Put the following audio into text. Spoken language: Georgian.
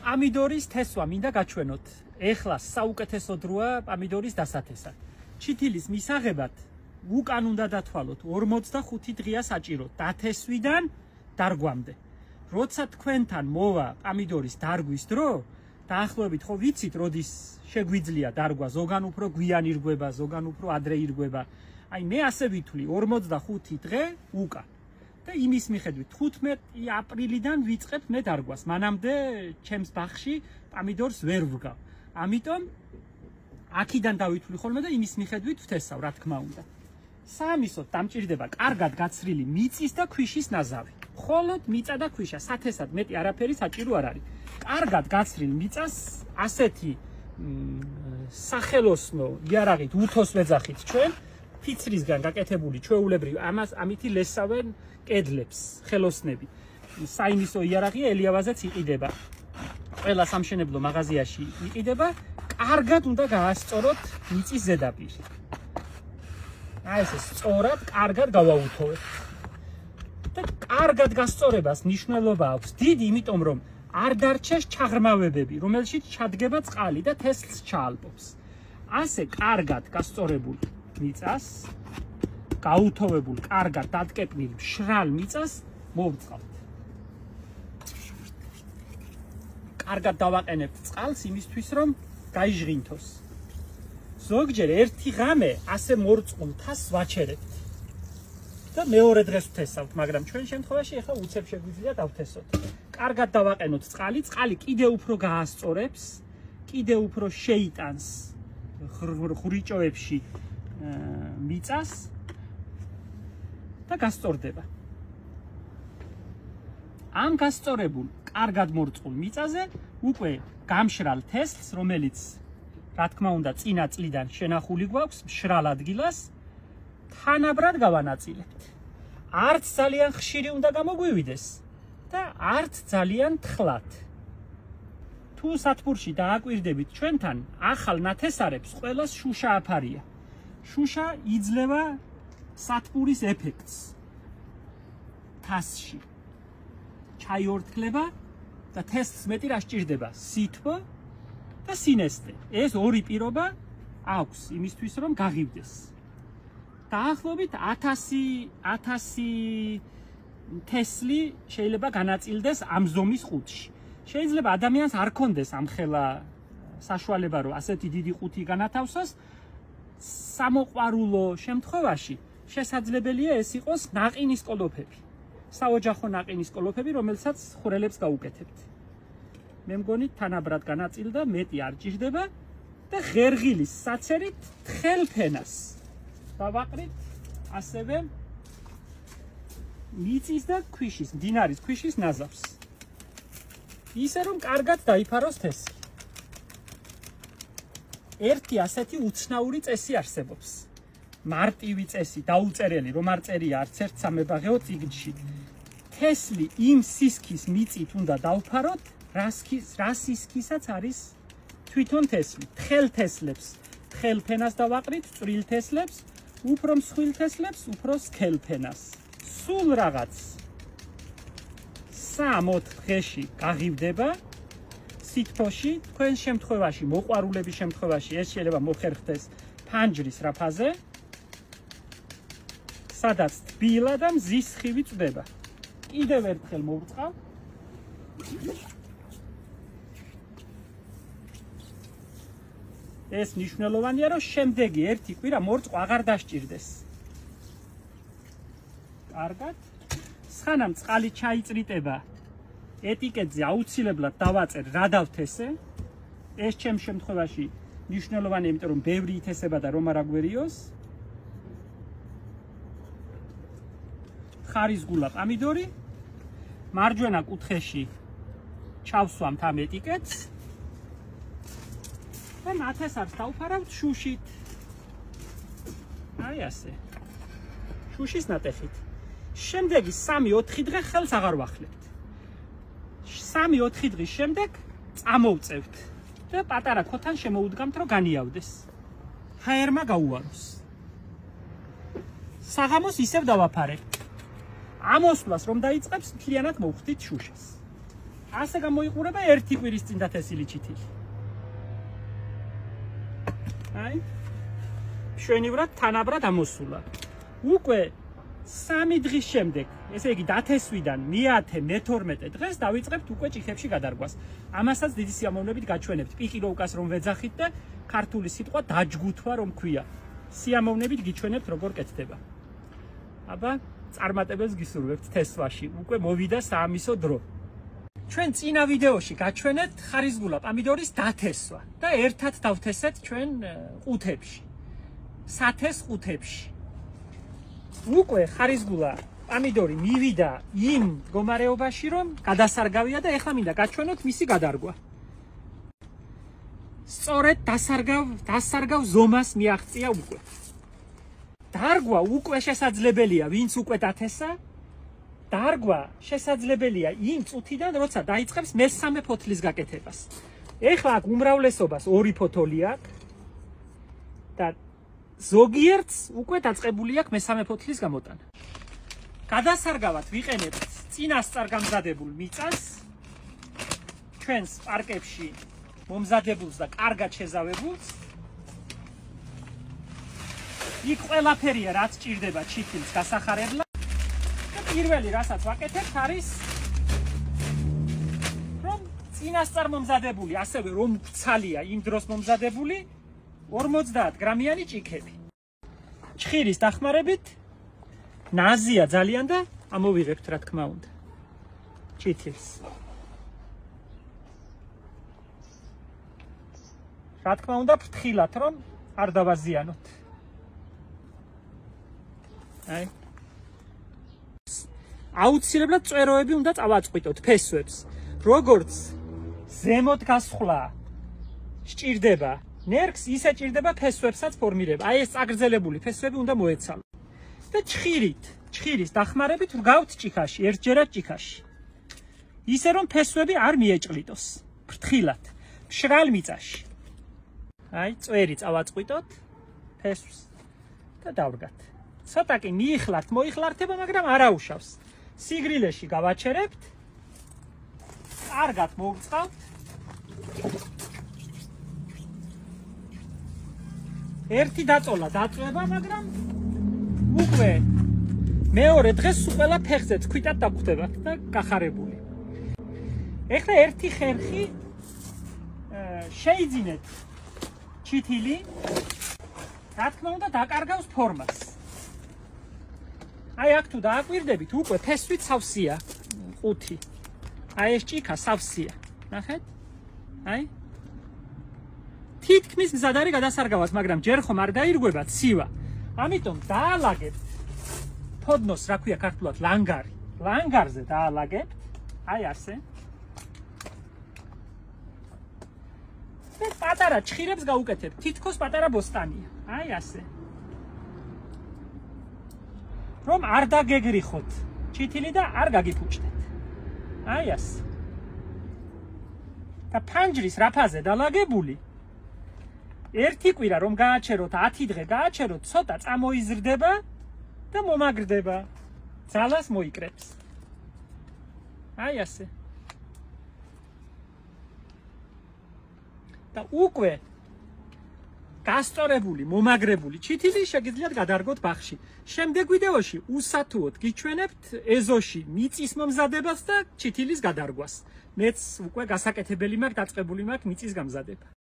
Პამიდორის თესვა მინდა გაჩვენოთ. ეხლა საუკეთესო დროა პამიდორის დასათესად. ჩითილის მისაღებად უკან უნდა დათვალოთ 45 დღეა საჭიროთ დათესვიდან დარგვამდე. როცა თქვენთან მოვა პამიდორის დარგვის დრო, დაახლოებით ხო ვიცით, როდის შეგვიძლია დარგვა, ზოგან უფრო გვიან ირგვება, ზოგან უფრო ადრე ირგვება. აი მე ასე ვითვლი 45 დღე უკან. და იმის მიხედვით 15 აპრილიდან ვიწყებ მე დარგვას. მანამდე ჩემს ბაღში პამიდორს ვერ ვგავ. ამიტომ აქიდან დავითვლი ხოლმე და იმის მიხედვით ვთესავ, რა თქმა უნდა. საამისოდ დამჭირდება კარგად გაცრილი მიწის და ქვიშის ნაზავი. მხოლოდ მიწა და ქვიშა, სათესად მეტი არაფერი საჭირო არ არის. კარგად გაცრილ მიწას ასეთი სახელოსნო იარაღით უთოს ვეძახით ჩვენ, ფიცრისგან გაკეთებული ჩვეულებრივ ამითი ლესავენ კედლებს, ხელოსნები. საინისო იარაღია ელიავაზეც იყიდება. ყველა სამშენებლო მაღაზიაში იყიდება, კარგად უნდა გაასწოროთ მიწის ზედაპირი. აი ეს სწორად, კარგად გავაუთოვებთ. და კარგად გასწორებას მნიშვნელობა აქვს დიდი, იმიტომ რომ არ დარჩეს ჩაღრმავებები, რომელშიც ჩადგება წყალი და თესლს ჩაალპობს. ასე კარგად გასწორებულ მიწას, გაუთოვებულ, კარგად დატკეპნილ მშრალ მიწას მოვწყავთ. კარგად დავაყენებთ წყალს იმისთვის, რომ გაიჟღინთოს. ზოგჯერ ერთი ღამე ასე მორწყულ თასს ვაჩერებთ. და მეორე დღეს ვთესავთ, მაგრამ ჩვენ შემთხვევაში ახლა უცებ შეგვიძლია დავთესოთ. კარგად დავაყენოთ წყალი, წყალი კიდე უფრო გაასწორებს, კიდე უფრო შეიტანს ხრიჭოებში მიწას და გასწორდება. ამ გასწორებულ, კარგად მორწყულ მიწაზე უკვე გამშრალ თესლს, რომელიც რა თქმა უნდა წინა წლიდან შენახული გვაქვს მშრალ ადგილას, თანაბრად გავანაწილებთ. არც ძალიან ხშირი უნდა გამოგვივიდეს და არც ძალიან თხლად. თუ სათბურში დააკვირდებით ჩვენთან, ახალ ნათესარებს ყველას შუშა აფარია. შუშა იძლევა სათბურის ეფექტს თასში. ჩაიორთქლება და თესლს მეტი რა სჭირდება? სითბო და სინესტე. ეს ორი პირობა აქვს იმისთვის, რომ გაღივდეს. დაახლოებით 1000 თესლი შეიძლება განაწილდეს ამ ზომის ყუთში. შეიძლება ადამიანს არ კონდეს ამხელა საშუალება, რომ ასეთი დიდი ყუთი განათავსოს. სამოყვარულო შემთხვევაში შესაძლებელია ეს იყოს ნაყინის კოლოფები. საოჯახო ნაყინის კოლოფები, რომელსაც ხვრელებს გაუკეთებთ. მე მგონი თანაბრად განაწილდა, მეტი არ ჭირდება და ღერღილის საცერით თხელფენას დავაყრით ასევე მიწის და ქვიშის, მდინარის ქვიშის ნაზავს. ისე რომ კარგად დაიფაროს თესლი. ერთი ასეთი უცნაური წესი არსებობს. მარტივი წესი, დაუწერელი, რომ არ წერია არც ერთ სამებაღეო წიგნში. თესლი იმ სისქის მიწით უნდა დავფაროთ, რა სისქისაც არის თვითონ თესლი. თხელ თესლებს თხელფენას დავაყრით, წვრილ თესლებს, უფრო მსხვილ თესლებს, უფრო სქელფენას. სულ რაღაც 3-4 დღეში გაღივდება სითბოში, თქვენ შემთხვევაში, მოყვარულების შემთხვევაში ეს შეიძლება მოხერხდეს ფანჯრის რაფაზე, სადაც თბილა და მზის სხივი წვდება. კიდევ ერთხელ მოვწყავ. ეს მნიშვნელოვანია, რომ შემდეგი ერთი კვირა მორწყვა აღარ დასჭირდეს. კარგად. სანამ წყალი ჩაიწრიტება, ეტიკეტზე აუცილებლად დავაწერ რა დავთესე. ეს ჩემს შემთხვევაში მნიშვნელოვანია, იმიტომ რომ ბევრი ითესება და რომ არ აგვერიოს. ხარისგულა პამიდორი. მარჯვენა კუთხეში ჩავსვამთ ამ ეტიკეტს. და ნათესარს დავფარავთ შუშით. აი ასე. შუშის ნატეხით. შემდეგი 3-4 დღე ხელს აღარ ვახლებთ. 3-4 დღის შემდეგ წამოვწევთ და პატარა ქოთან შემოუდგამთ, რომ განიავდეს. ჰაერმა გაუაროს. საღამოს ისევ დავაფარებთ. ამოსვლას რომ დაიწყებს, მთლიანად მოვხდით შუშას. ასე გამოიყურება ერთი კვირის წინ დათესილი ჩითილი. აი შვენივრად თანაბრად ამოსულა. უკვე 3 დღის შემდეგ, ესე იგი დათესვიდან მე-10, მე-12 დღეს დავიწყებთ უკვე ჭიქებში გადარგვას. ამასაც დიდი სიამოვნებით გაჩვენებთ. პიკი როუკას რომ ვეძახით და ქართული სიტყვა დაჯგუთვა რომ ქვია. სიამოვნებით გიჩვენებთ როგორ კეთდება. აბა წარმატებელს გისურვებთ თესვაში. უკვე მოვიდა საამისო დრო. ჩვენ წინა ვიდეოში გაჩვენეთ ხარისგულა პომიდორის დათესვა და ერთად დავთესეთ ჩვენ ყუთებში. სათეს ყუთებში. უკვე ხარისგულა პომიდორი მივიდა იმ მდგომარეობაში რომ გადასარგავია და ეხლა მინდა გაჩვენოთ მისი გადარგვა. სწორედ დასარგავ ზომას მიაღწია უკვე. დარგვა უკვე შესაძლებელია ვინც უკვე დათესა. დარგვა შესაძლებელია იმ წუთიდან როცა დაიწყებს მესამე ფოთლის გაკეთებას. ეხლა აქ უმრავლესობას 2 ფოთოლი აქვს და ზოგიერთს უკვე დაწყებული აქვს მესამე ფოთლის გამოტანა. გადასარგავად ვიყენებთ წინასწარ გამზადებულ მიწას ჩვენს პარკებში მომზადებულს და კარგად შეზავებულს. იქ ყველაფერია რაც ჭირდება ჩითილს გასახარებლად. და პირველი რასაც ვაკეთებთ არის რომ წინასწარ მომზადებული, ასევე რომ ფცალია იმ დროს მომზადებული 50 გრამიანი ჭიქები. ჩხირის დახმარებით ნაზია ძალიან და ამოვიღებთ რა თქმა უნდა. ჩითილს. რა თქმა უნდა ფრთხილად რომ არ დავაზიანოთ. აი. აუცილებლად წვეროები უნდა წავაწყვიტოთ ფესვებს. როგორც ზემოთ გასხლა სჭირდება ნერგს, ისე ჭირდება ფესვებსაც ფორმირება. აი ეს წაგრძელებული ფესვები უნდა მოეცალო. და ჩხირის დახმარებით ვგავთ ჭიქაში, ერთჯერად ჭიქაში. ისე რომ ფესვები არ მიეჭლიტოს. ფრთხილად, მშრალ მიწაში. აი, წვერი წავაწყვიტოთ ფესვს და დავდგათ. ცოტა კი მოიხლართება, მაგრამ არ აუშავს. სიგრილეში გავაჩერებთ. კარგად მოვწყავთ. ერთი დაწოლა დაწვება, მაგრამ უკვე მეორე დღეს ყველა ფეხზე ცქვიტად დაგვხვდებათ და გახარებული. ეხლა ერთი ხერხი შეიძინეთ ჩითილი, რა თქმა უნდა დაკარგავს ფორმას. აი აქ თუ დააკვირდებით, უკვე ფესვით სავსეა ყუთი. აი ეს ჭიქა სავსეა. ნახეთ? აი თითქმის მზად არის გადასარგავად, მაგრამ ჯერ ხომ არ დაირღვება ცივა. ამიტომ დაალაგებთ ფოდნოს, რა ქვია ქართულად, ლანგარი. ლანგარზე დაალაგებთ. აი ასე. და პატარა ჩხირებს გაუკეთებთ. თითქოს პატარა ბოსტანია. აი ასე. რომ არ დაგეგრიხოთ ჩითილი და არ გაგიფუჭდეთ. აი ასე. და ფანჯრის რაფაზე დალაგებული ერთი კვირა რომ გააჩეროთ, 10 დღე გააჩეროთ, ცოტა წამოიზრდება და მომაგრდება. ძალას მოიკრებს. აი ასე. და უკვე გასწორებული, მომაგრებული ჩითილი შეგიძლიათ გადარგოთ ბაღში. შემდეგ ვიდეოში უსათუოდ გიჩვენებთ ეზოში მიწის მომზადებას და ჩითილის გადარგვას. მეც უკვე გასაკეთებელი მაქვს, დაწყებული მაქვს მიწის გამზადება.